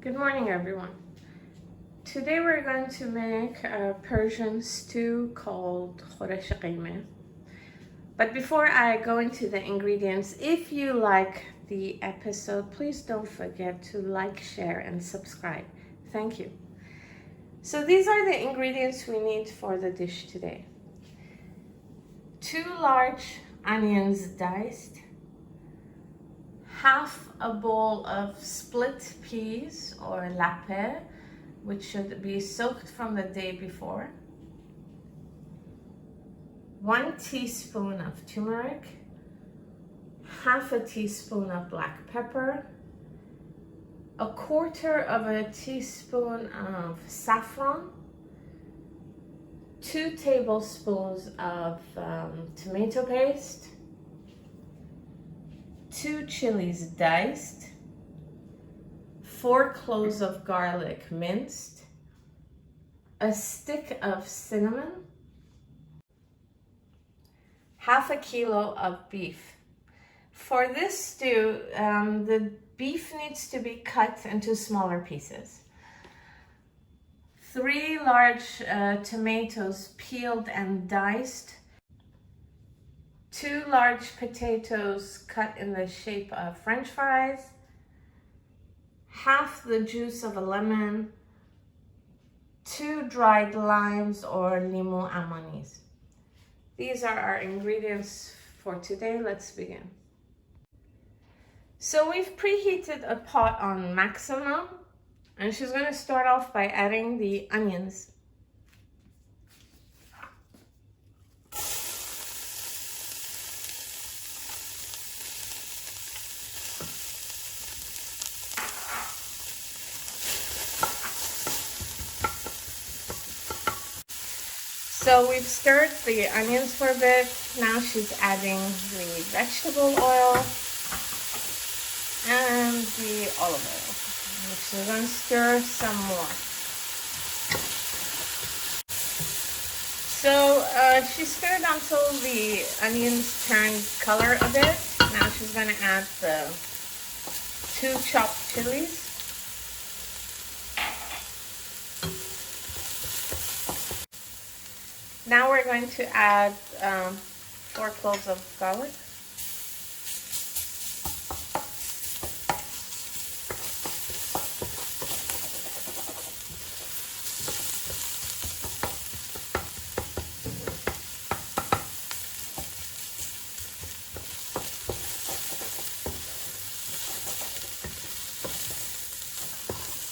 Good morning, everyone. Today we're going to make a Persian stew called Khoresheh Qaimeh. But before I go into the ingredients, if you like the episode, please don't forget to like, share, and subscribe. Thank you. So these are the ingredients we need for the dish today. 2 large onions diced, half a bowl of split peas or lape, which should be soaked from the day before, 1 teaspoon of turmeric, half a teaspoon of black pepper, 1/4 teaspoon of saffron, 2 tablespoons of tomato paste, 2 chillies diced, 4 cloves of garlic minced, a stick of cinnamon, half a kilo of beef. For this stew, the beef needs to be cut into smaller pieces. 3 large tomatoes peeled and diced, 2 large potatoes cut in the shape of French fries, half the juice of a lemon, 2 dried limes or limon amanis. These are our ingredients for today. Let's begin. So we've preheated a pot on maximum, and she's going to start off by adding the onions. So we've stirred the onions for a bit. Now she's adding the vegetable oil and the olive oil. She's going to stir some more. So she stirred until the onions turned color a bit. Now she's going to add the 2 chopped chilies. Now we're going to add 4 cloves of garlic.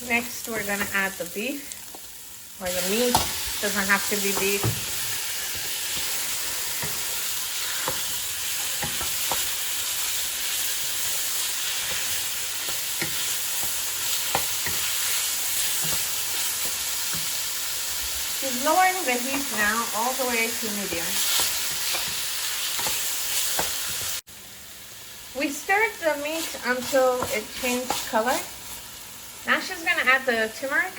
Next, we're going to add the beef, or the meat. Doesn't have to be beef. She's lowering the heat now all the way to medium. We stirred the meat until it changed color. Now she's going to add the turmeric.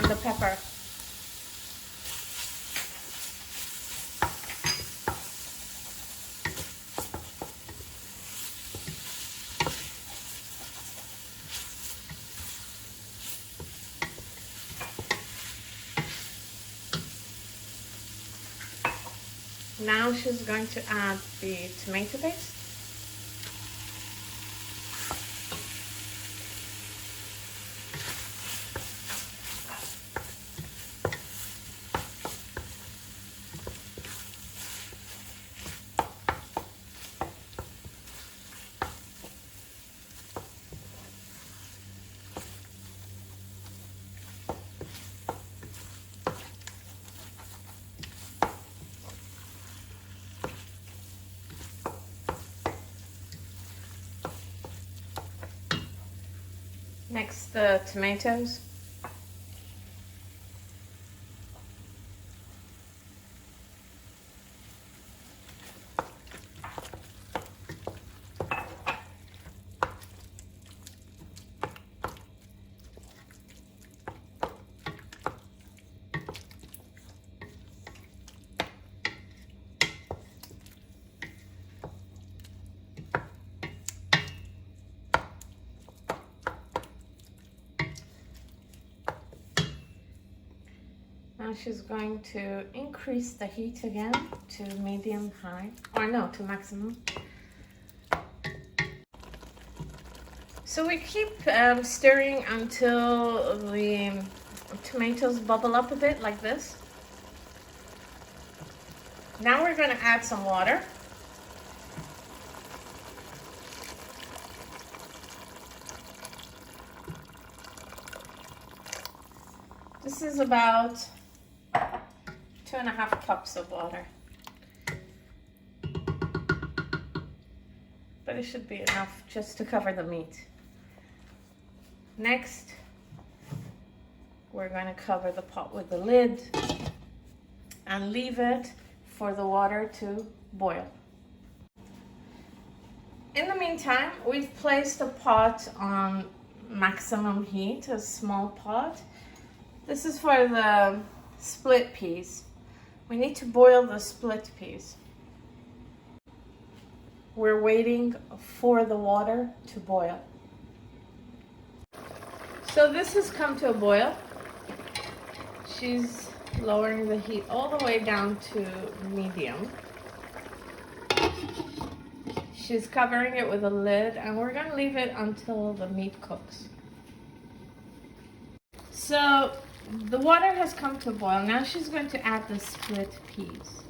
The pepper. Now she's going to add the tomato paste. Next, the tomatoes. Now she's going to increase the heat again to medium high, or no, to maximum. So we keep stirring until the tomatoes bubble up a bit like this. Now we're going to add some water. This is about 2.5 cups of water. But it should be enough just to cover the meat. Next, we're going to cover the pot with the lid and leave it for the water to boil. In the meantime, we've placed a pot on maximum heat, a small pot. This is for the split peas. We need to boil the split peas. We're waiting for the water to boil. So this has come to a boil. She's lowering the heat all the way down to medium. She's covering it with a lid, and we're going to leave it until the meat cooks. So the water has come to a boil. Now she's going to add the split peas.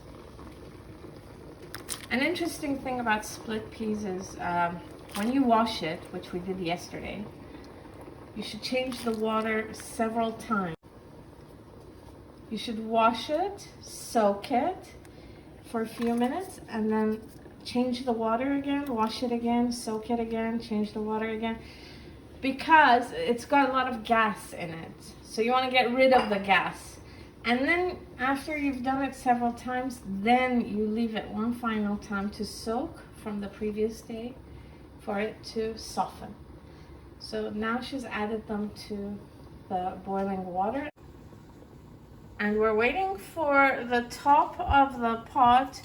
An interesting thing about split peas is when you wash it, which we did yesterday, you should change the water several times. You should wash it, soak it for a few minutes, and then change the water again, wash it again, soak it again, change the water again, because it's got a lot of gas in it. So you want to get rid of the gas. And then after you've done it several times, then you leave it one final time to soak from the previous day for it to soften. So now she's added them to the boiling water. And we're waiting for the top of the pot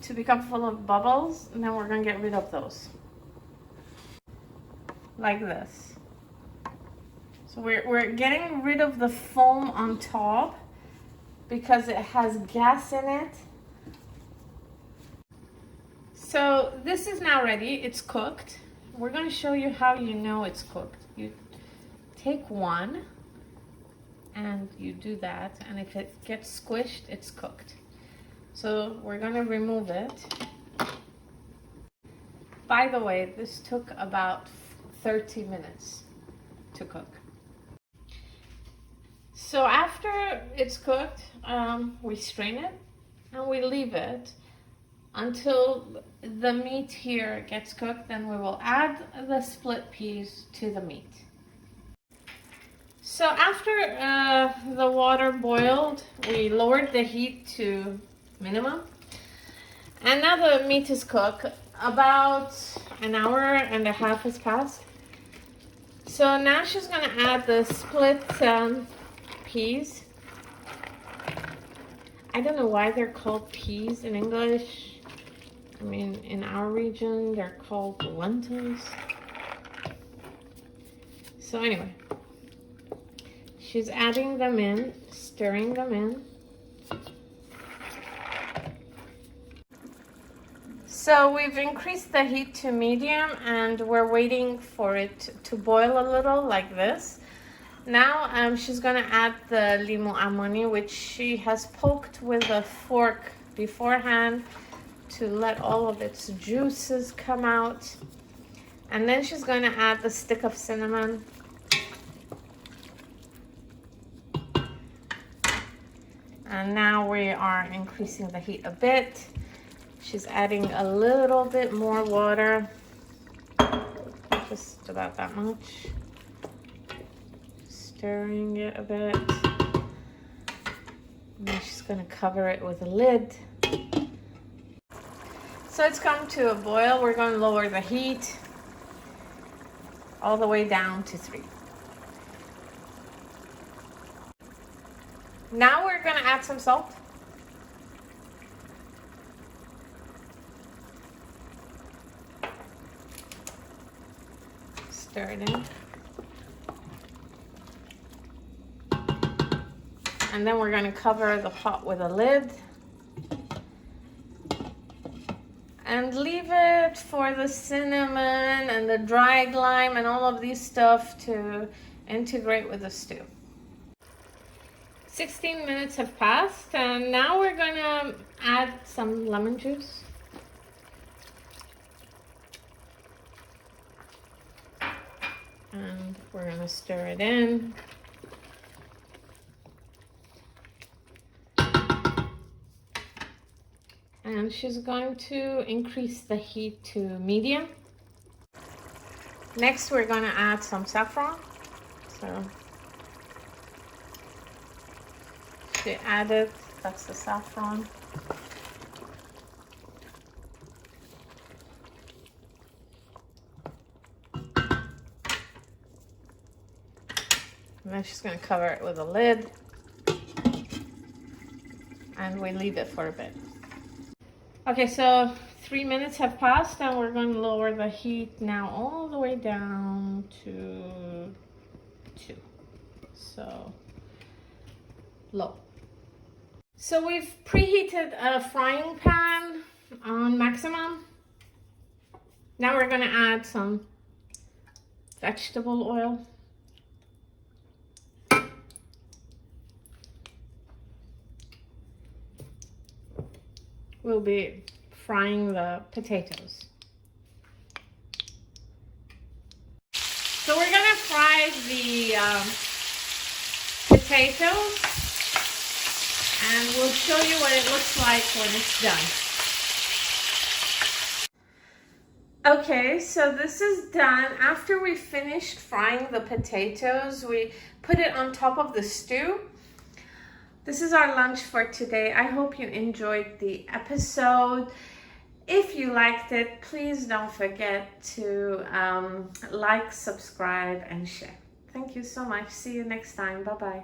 to become full of bubbles, and then we're going to get rid of those. Like this. So we're getting rid of the foam on top because it has gas in it. So this is now ready. It's cooked. We're going to show you how you know it's cooked. You take one and you do that, and if it gets squished, it's cooked. So we're going to remove it. By the way, this took about 30 minutes to cook. So after it's cooked, we strain it and we leave it until the meat here gets cooked. Then we will add the split peas to the meat. So after the water boiled, we lowered the heat to minimum. And now the meat is cooked. About an hour and a half has passed. So now she's going to add the split peas. I don't know why they're called peas in English. I mean, in our region, they're called lentils. So anyway, she's adding them in, stirring them in. So we've increased the heat to medium, and we're waiting for it to boil a little like this. Now she's going to add the limon amoni, which she has poked with a fork beforehand to let all of its juices come out. And then she's going to add the stick of cinnamon. And now we are increasing the heat a bit. She's adding a little bit more water, just about that much. Stirring it a bit. And then she's going to cover it with a lid. So it's come to a boil. We're going to lower the heat all the way down to 3. Now we're going to add some salt. Stir it in. And then we're going to cover the pot with a lid and leave it for the cinnamon and the dried lime and all of these stuff to integrate with the stew. 16 minutes have passed, and now we're going to add some lemon juice. And we're going to stir it in. And she's going to increase the heat to medium. Next, we're going to add some saffron. So she added, that's the saffron. And then she's going to cover it with a lid. And we leave it for a bit. Okay, so 3 minutes have passed, and we're going to lower the heat now all the way down to 2. So low. So we've preheated a frying pan on maximum. Now we're going to add some vegetable oil. We'll be frying the potatoes. So we're gonna fry the potatoes, and we'll show you what it looks like when it's done. Okay, so this is done. After we finished frying the potatoes, we put it on top of the stew. This is our lunch for today. I hope you enjoyed the episode. If you liked it, please don't forget to like, subscribe, and share. Thank you so much. See you next time. Bye-bye.